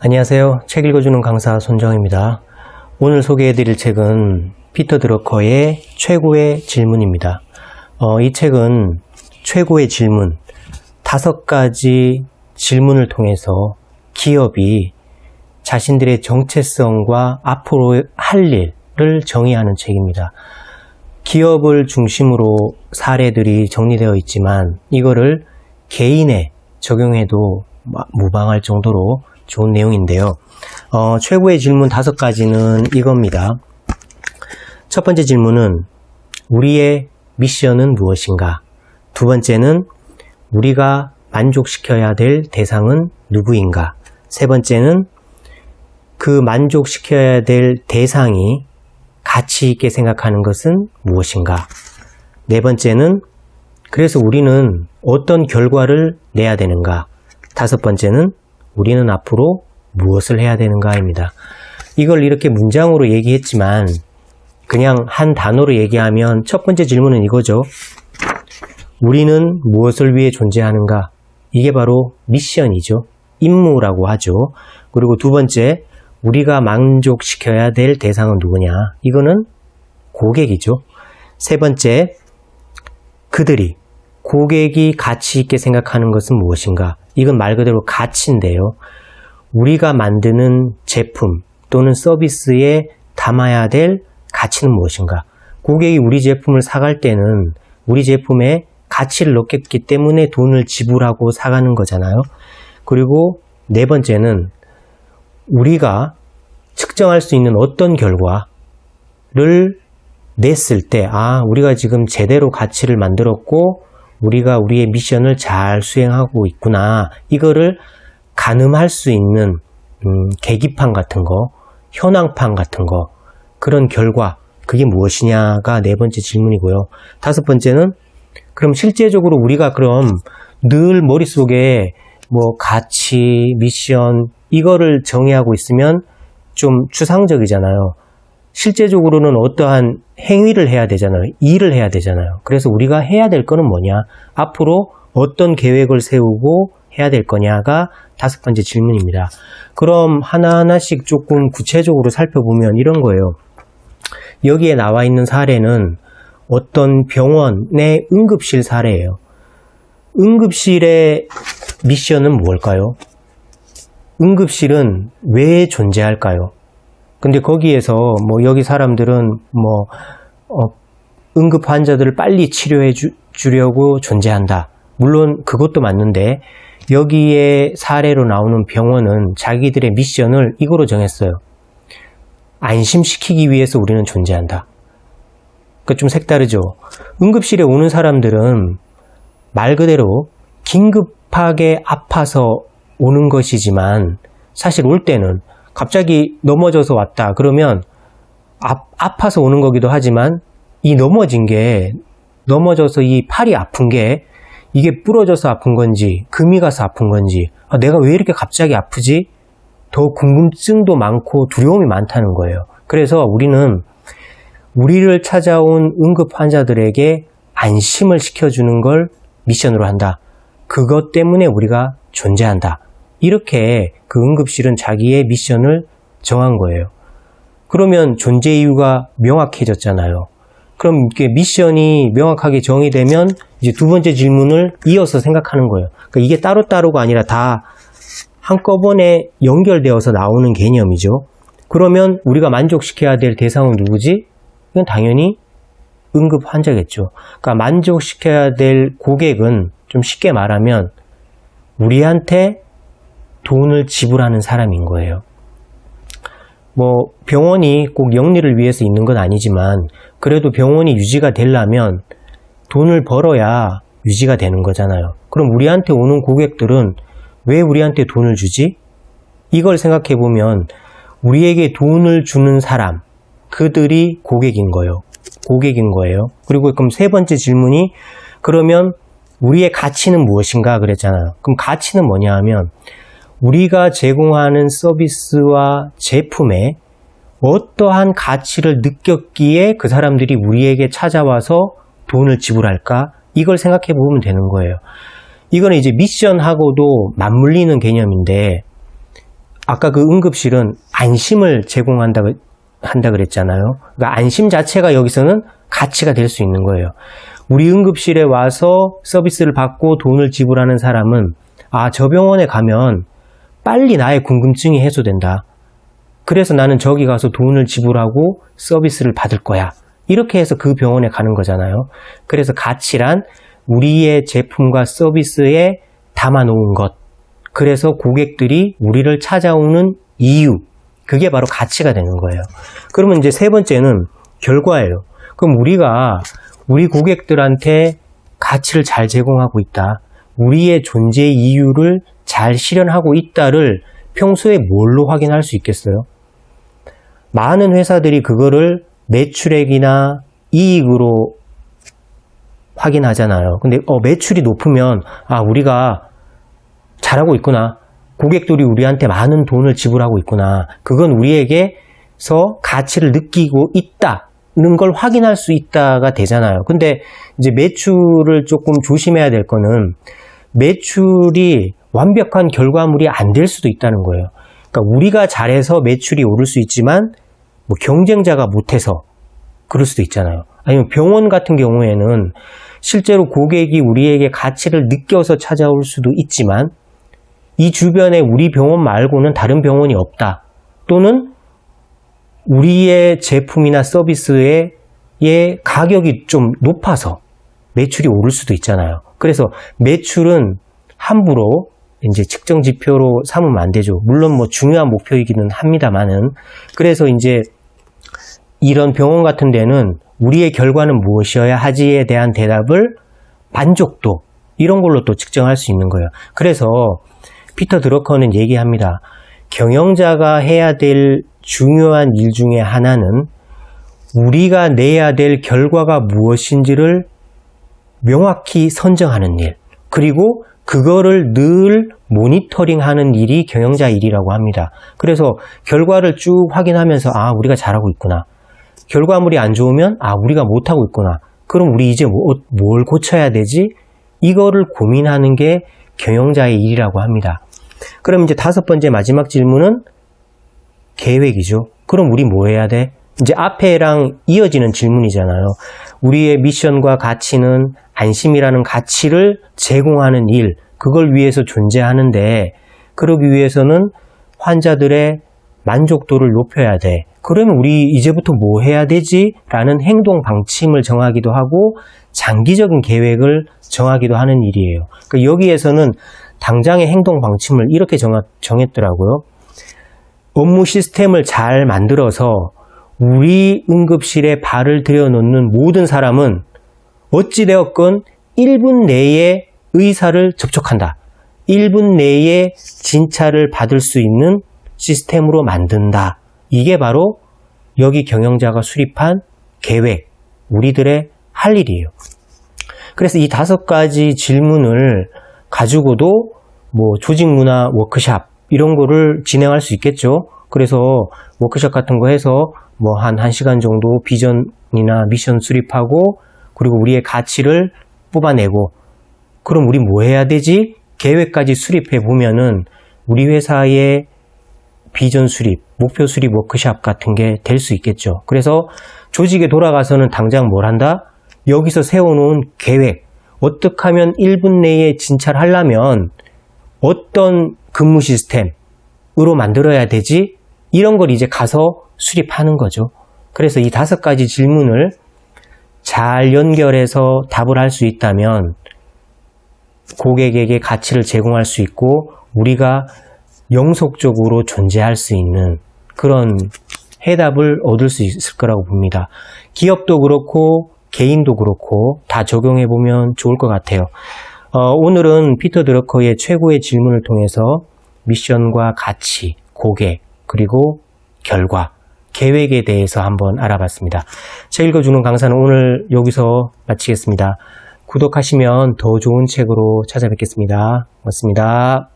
안녕하세요. 책 읽어주는 강사 손정입니다. 오늘 소개해드릴 책은 피터 드러커의 최고의 질문입니다. 이 책은 최고의 질문 5가지 질문을 통해서 기업이 자신들의 정체성과 앞으로 할 일을 정의하는 책입니다. 기업을 중심으로 사례들이 정리되어 있지만 이거를 개인에 적용해도 무방할 정도로 좋은 내용인데요. 최고의 질문 5가지는 이겁니다. 첫 번째 질문은 우리의 미션은 무엇인가? 두 번째는 우리가 만족시켜야 될 대상은 누구인가? 세 번째는 그 만족시켜야 될 대상이 가치 있게 생각하는 것은 무엇인가? 네 번째는 그래서 우리는 어떤 결과를 내야 되는가? 다섯 번째는 우리는 앞으로 무엇을 해야 되는가입니다. 이걸 이렇게 문장으로 얘기했지만 그냥 한 단어로 얘기하면 첫 번째 질문은 이거죠. 우리는 무엇을 위해 존재하는가? 이게 바로 미션이죠. 임무라고 하죠. 그리고 두 번째, 우리가 만족시켜야 될 대상은 누구냐? 이거는 고객이죠. 세 번째, 고객이 가치 있게 생각하는 것은 무엇인가? 이건 말 그대로 가치인데요. 우리가 만드는 제품 또는 서비스에 담아야 될 가치는 무엇인가? 고객이 우리 제품을 사갈 때는 우리 제품에 가치를 넣겠기 때문에 돈을 지불하고 사가는 거잖아요. 그리고 네 번째는 우리가 측정할 수 있는 어떤 결과를 냈을 때 우리가 지금 제대로 가치를 만들었고 우리가 우리의 미션을 잘 수행하고 있구나. 이거를 가늠할 수 있는 계기판 같은 거, 현황판 같은 거, 그런 결과, 그게 무엇이냐가 네 번째 질문이고요. 다섯 번째는 그럼 실제적으로 우리가 그럼 늘 머릿속에 가치, 미션 이거를 정의하고 있으면 좀 추상적이잖아요. 실제적으로는 어떠한 행위를 해야 되잖아요. 일을 해야 되잖아요. 그래서 우리가 해야 될 거는 뭐냐? 앞으로 어떤 계획을 세우고 해야 될 거냐가 5번째 질문입니다. 그럼 하나하나씩 조금 구체적으로 살펴보면 이런 거예요. 여기에 나와 있는 사례는 어떤 병원의 응급실 사례예요. 응급실의 미션은 무엇일까요? 응급실은 왜 존재할까요? 근데 거기에서 여기 사람들은 응급 환자들을 빨리 치료해 주려고 존재한다. 물론 그것도 맞는데 여기에 사례로 나오는 병원은 자기들의 미션을 이거로 정했어요. 안심시키기 위해서 우리는 존재한다. 그러니까 좀 색다르죠. 응급실에 오는 사람들은 말 그대로 긴급하게 아파서 오는 것이지만 사실 올 때는 갑자기 넘어져서 왔다 그러면 아파서 오는 거기도 하지만 이 넘어져서 이 팔이 아픈 게 이게 부러져서 아픈 건지 금이 가서 아픈 건지 내가 왜 이렇게 갑자기 아프지? 더 궁금증도 많고 두려움이 많다는 거예요. 그래서 우리는 우리를 찾아온 응급 환자들에게 안심을 시켜주는 걸 미션으로 한다. 그것 때문에 우리가 존재한다. 이렇게 그 응급실은 자기의 미션을 정한 거예요. 그러면 존재 이유가 명확해졌잖아요. 그럼 이렇게 미션이 명확하게 정의되면 이제 두 번째 질문을 이어서 생각하는 거예요. 그러니까 이게 따로따로가 아니라 다 한꺼번에 연결되어서 나오는 개념이죠. 그러면 우리가 만족시켜야 될 대상은 누구지? 이건 당연히 응급 환자겠죠. 그러니까 만족시켜야 될 고객은 좀 쉽게 말하면 우리한테 돈을 지불하는 사람인 거예요. 병원이 꼭 영리를 위해서 있는 건 아니지만 그래도 병원이 유지가 되려면 돈을 벌어야 유지가 되는 거잖아요. 그럼 우리한테 오는 고객들은 왜 우리한테 돈을 주지? 이걸 생각해 보면 우리에게 돈을 주는 사람, 그들이 고객인 거예요. 그리고 그럼 세 번째 질문이 그러면 우리의 가치는 무엇인가 그랬잖아요. 그럼 가치는 뭐냐 하면 우리가 제공하는 서비스와 제품에 어떠한 가치를 느꼈기에 그 사람들이 우리에게 찾아와서 돈을 지불할까? 이걸 생각해 보면 되는 거예요. 이거는 이제 미션하고도 맞물리는 개념인데, 아까 그 응급실은 안심을 제공한다 그랬잖아요. 그러니까 안심 자체가 여기서는 가치가 될 수 있는 거예요. 우리 응급실에 와서 서비스를 받고 돈을 지불하는 사람은 저 병원에 가면 빨리 나의 궁금증이 해소된다. 그래서 나는 저기 가서 돈을 지불하고 서비스를 받을 거야. 이렇게 해서 그 병원에 가는 거잖아요. 그래서 가치란 우리의 제품과 서비스에 담아놓은 것. 그래서 고객들이 우리를 찾아오는 이유. 그게 바로 가치가 되는 거예요. 그러면 이제 세 번째는 결과예요. 그럼 우리가 우리 고객들한테 가치를 잘 제공하고 있다. 우리의 존재 이유를 잘 실현하고 있다를 평소에 뭘로 확인할 수 있겠어요? 많은 회사들이 그거를 매출액이나 이익으로 확인하잖아요. 근데 매출이 높으면 우리가 잘하고 있구나. 고객들이 우리한테 많은 돈을 지불하고 있구나. 그건 우리에게서 가치를 느끼고 있다는 걸 확인할 수 있다가 되잖아요. 근데 이제 매출을 조금 조심해야 될 거는 매출이 완벽한 결과물이 안 될 수도 있다는 거예요. 그러니까 우리가 잘해서 매출이 오를 수 있지만 뭐 경쟁자가 못해서 그럴 수도 있잖아요. 아니면 병원 같은 경우에는 실제로 고객이 우리에게 가치를 느껴서 찾아올 수도 있지만 이 주변에 우리 병원 말고는 다른 병원이 없다. 또는 우리의 제품이나 서비스의 가격이 좀 높아서 매출이 오를 수도 있잖아요. 그래서 매출은 함부로 이제 측정 지표로 삼으면 안 되죠. 물론 뭐 중요한 목표이기는 합니다만은. 그래서 이제 이런 병원 같은 데는 우리의 결과는 무엇이어야 하지에 대한 대답을 만족도 이런 걸로 또 측정할 수 있는 거예요. 그래서 피터 드러커는 얘기합니다. 경영자가 해야 될 중요한 일 중에 하나는 우리가 내야 될 결과가 무엇인지를 명확히 선정하는 일, 그리고 그거를 늘 모니터링하는 일이 경영자 일이라고 합니다. 그래서 결과를 쭉 확인하면서 우리가 잘하고 있구나. 결과물이 안 좋으면 우리가 못하고 있구나. 그럼 우리 이제 뭘 고쳐야 되지? 이거를 고민하는 게 경영자의 일이라고 합니다. 그럼 이제 다섯 번째 마지막 질문은 계획이죠. 그럼 우리 뭐 해야 돼? 이제 앞에랑 이어지는 질문이잖아요. 우리의 미션과 가치는 안심이라는 가치를 제공하는 일, 그걸 위해서 존재하는데 그러기 위해서는 환자들의 만족도를 높여야 돼. 그러면 우리 이제부터 뭐 해야 되지? 라는 행동 방침을 정하기도 하고 장기적인 계획을 정하기도 하는 일이에요. 그러니까 여기에서는 당장의 행동 방침을 이렇게 정했더라고요. 업무 시스템을 잘 만들어서 우리 응급실에 발을 들여놓는 모든 사람은 어찌되었건 1분 내에 의사를 접촉한다. 1분 내에 진찰을 받을 수 있는 시스템으로 만든다. 이게 바로 여기 경영자가 수립한 계획, 우리들의 할 일이에요. 그래서 이 5가지 질문을 가지고도 뭐 조직문화 워크샵 이런 거를 진행할 수 있겠죠. 그래서 워크샵 같은 거 해서 뭐 한 1시간 정도 비전이나 미션 수립하고 그리고 우리의 가치를 뽑아내고 그럼 우리 뭐 해야 되지? 계획까지 수립해 보면은 우리 회사의 비전 수립, 목표 수립 워크샵 같은 게 될 수 있겠죠. 그래서 조직에 돌아가서는 당장 뭘 한다? 여기서 세워놓은 계획, 어떻게 하면 1분 내에 진찰하려면 어떤 근무 시스템으로 만들어야 되지? 이런 걸 이제 가서 수립하는 거죠. 그래서 이 5가지 질문을 잘 연결해서 답을 할 수 있다면 고객에게 가치를 제공할 수 있고 우리가 영속적으로 존재할 수 있는 그런 해답을 얻을 수 있을 거라고 봅니다. 기업도 그렇고 개인도 그렇고 다 적용해 보면 좋을 것 같아요. 오늘은 피터 드러커의 최고의 질문을 통해서 미션과 가치, 고객, 그리고 결과, 계획에 대해서 한번 알아봤습니다. 제 읽어주는 강사는 오늘 여기서 마치겠습니다. 구독하시면 더 좋은 책으로 찾아뵙겠습니다. 고맙습니다.